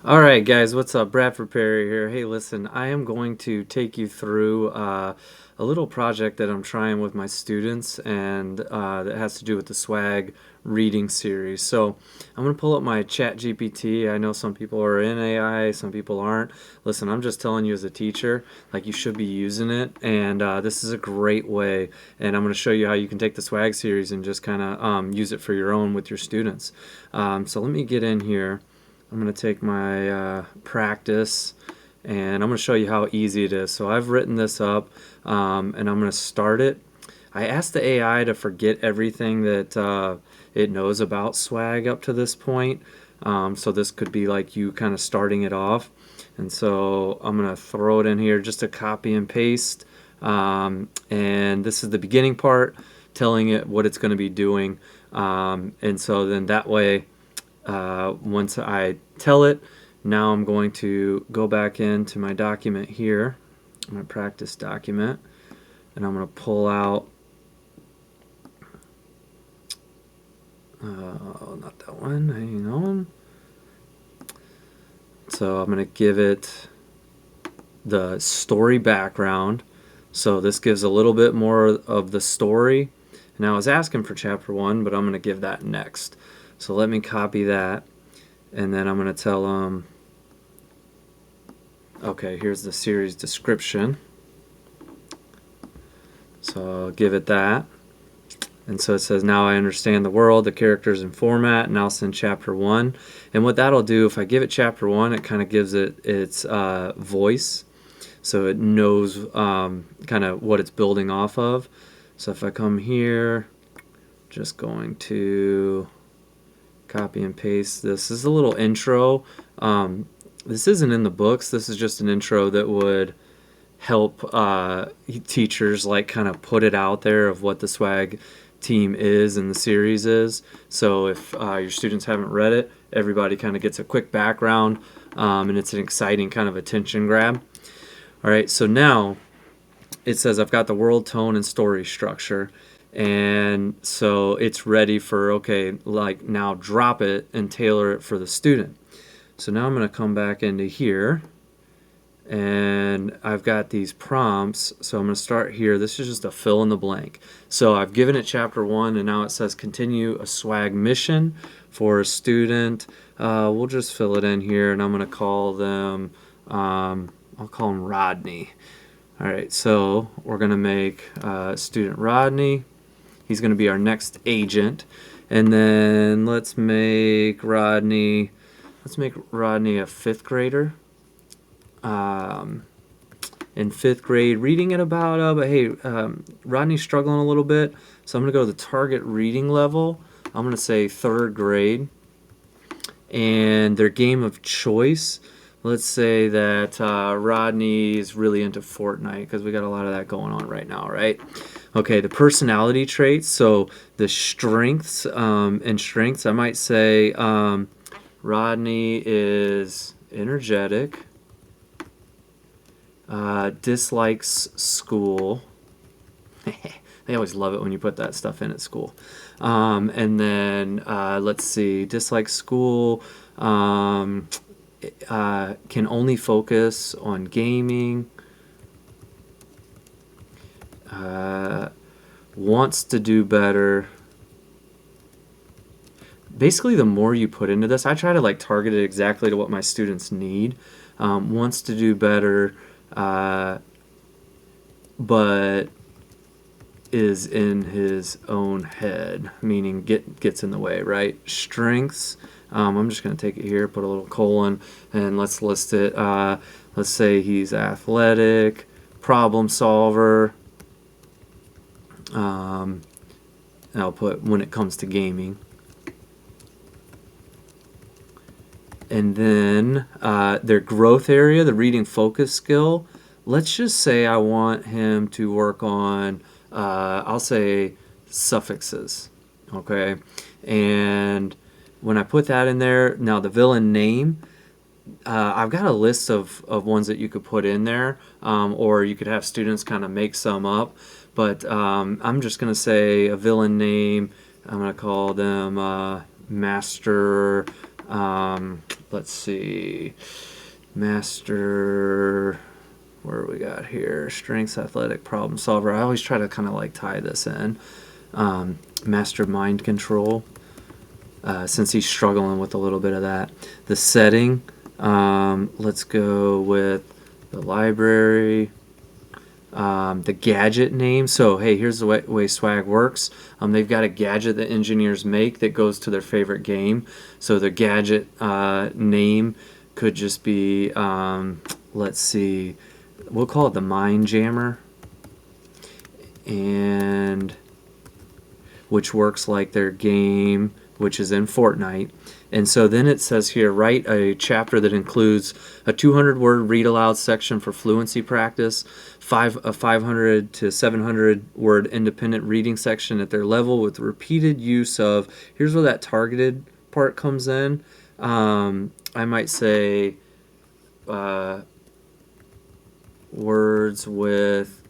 All right, guys, what's up? Bradford Perry here. Hey, listen, I am going to take you through a little project that I'm trying with my students, and that has to do with the swag reading series. So I'm going to pull up my chat GPT. I know some people are in AI, some people aren't. Listen, I'm just telling you as a teacher, like you should be using it, and this is a great way. And I'm going to show you how you can take the swag series and just kind of use it for your own with your students. So let me get in here. I'm going to take my practice and I'm going to show you how easy it is. So I've written this up and I'm going to start it. I asked the AI to forget everything that it knows about swag up to this point. So this could be like you kind of starting it off. And so I'm going to throw it in here just to copy and paste. And this is the beginning part, telling it what it's going to be doing. And so then that way, once I tell it, now I'm going to go back into my document here, my practice document, and I'm going to pull out, not that one, hang on. So I'm going to give it the story background. So this gives a little bit more of the story. Now I was asking for chapter 1, but I'm going to give that next. So let me copy that, and then I'm going to tell them, okay, here's the series description. So I'll give it that. And so it says, now I understand the world, the characters and format, and I'll send chapter 1. And what that'll do, if I give it chapter 1, it kind of gives it its voice. So it knows kind of what it's building off of. So if I come here, just going to copy and paste this. This is a little intro. This isn't in the books. This is just an intro that would help teachers like kind of put it out there of what the swag team is and the series is. So if your students haven't read it, everybody kind of gets a quick background, and it's an exciting kind of attention grab. All right, so now it says I've got the world, tone, and story structure. And so it's ready for, okay, like now drop it and tailor it for the student. So now I'm going to come back into here and I've got these prompts. So I'm going to start here. This is just a fill in the blank. So I've given it chapter 1 and now it says continue a swag mission for a student. We'll just fill it in here and I'm going to call them, I'll call him Rodney. All right, so we're going to make student Rodney. He's going to be our next agent. And then let's make Rodney a 5th grader. In 5th grade, reading at about, but hey, Rodney's struggling a little bit. So I'm going to go to the target reading level. I'm going to say 3rd grade. And their game of choice, let's say that Rodney's really into Fortnite because we got a lot of that going on right now, right? Okay, the personality traits. So the strengths and strengths, I might say Rodney is energetic, dislikes school. They always love it when you put that stuff in at school. And then let's see, dislikes school. Can only focus on gaming. Wants to do better. Basically, the more you put into this, I try to like target it exactly to what my students need. Wants to do better, but is in his own head, meaning gets in the way, right? Strengths. I'm just going to take it here, put a little colon, and let's list it. Let's say he's athletic, problem solver. And I'll put when it comes to gaming. And then their growth area, the reading focus skill. Let's just say I want him to work on, I'll say suffixes, okay? And when I put that in there, now the villain name, I've got a list of ones that you could put in there, or you could have students kind of make some up. But I'm just going to say a villain name. I'm going to call them Master Let's see. Master, where we got here? Strengths, athletic, problem solver. I always try to kind of like tie this in. Master mind control, since he's struggling with a little bit of that. The setting, let's go with the library. The gadget name. So, hey, here's the way Swag works. They've got a gadget that engineers make that goes to their favorite game. So the gadget name could just be, let's see, we'll call it the Mind Jammer, and which works like their game, which is in Fortnite. And so then it says here, write a chapter that includes a 200-word read-aloud section for fluency practice, a 500 to 700-word independent reading section at their level with repeated use of, here's where that targeted part comes in. I might say words with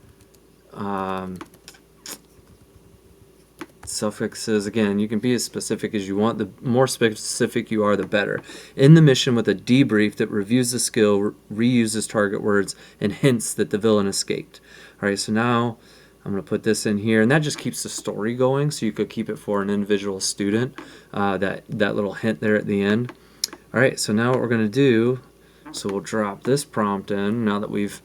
suffixes. Again, you can be as specific as you want. The more specific you are, the better. In the mission with a debrief that reviews the skill, reuses target words, and hints that the villain escaped. All right, so now I'm going to put this in here, and that just keeps the story going, so you could keep it for an individual student, that little hint there at the end. All right, so now what we're going to do, so we'll drop this prompt in now that we've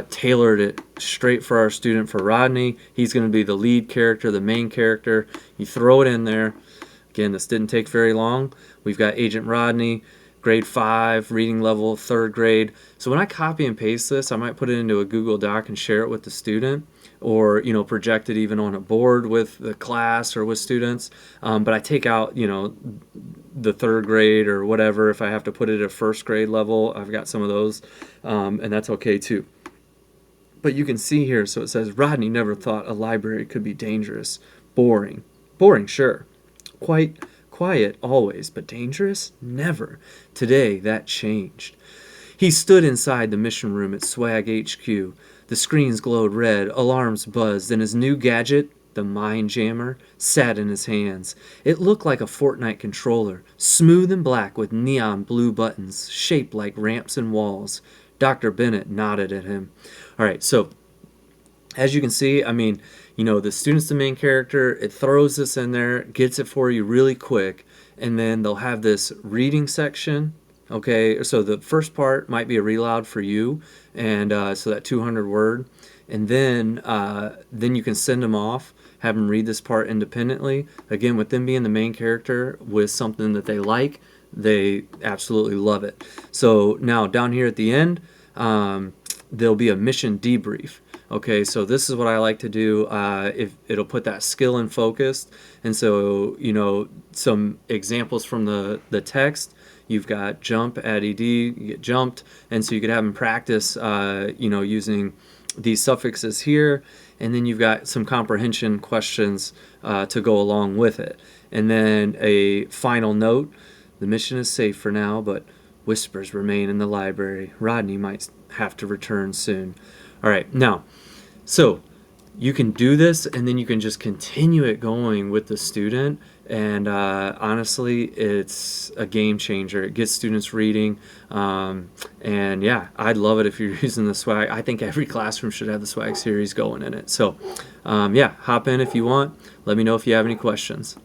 tailored it straight for our student, for Rodney. He's going to be the lead character, the main character. You throw it in there. Again, this didn't take very long. We've got Agent Rodney, grade 5, reading level, 3rd grade. So when I copy and paste this, I might put it into a Google Doc and share it with the student, or project it even on a board with the class or with students. But I take out the 3rd grade or whatever. If I have to put it at 1st grade level, I've got some of those, and that's okay too. But you can see here, so it says, Rodney never thought a library could be dangerous. Boring. Boring, sure. Quite quiet, always. But dangerous? Never. Today, that changed. He stood inside the mission room at Swag HQ. The screens glowed red, alarms buzzed, and his new gadget, the Mind Jammer, sat in his hands. It looked like a Fortnite controller, smooth and black with neon blue buttons, shaped like ramps and walls. Dr. Bennett nodded at him. All right, so as you can see, the student's the main character. It throws this in there, gets it for you really quick, and then they'll have this reading section. Okay, so the first part might be a read aloud for you, and so that 200 word, and then you can send them off, have them read this part independently. Again, with them being the main character with something that they like, they absolutely love it. So now down here at the end, there'll be a mission debrief. Okay, so this is what I like to do. If it'll put that skill in focus, and so some examples from the text. You've got jump, add ed, you get jumped, and so you could have them practice, using these suffixes here, and then you've got some comprehension questions to go along with it. And then a final note: the mission is safe for now, but whispers remain in the library. Rodney might have to return soon. All right, now, so you can do this, and then you can just continue it going with the student. And honestly, it's a game changer. It gets students reading. And yeah, I'd love it if you're using the Swag. I think every classroom should have the Swag series going in it. So yeah, hop in if you want. Let me know if you have any questions.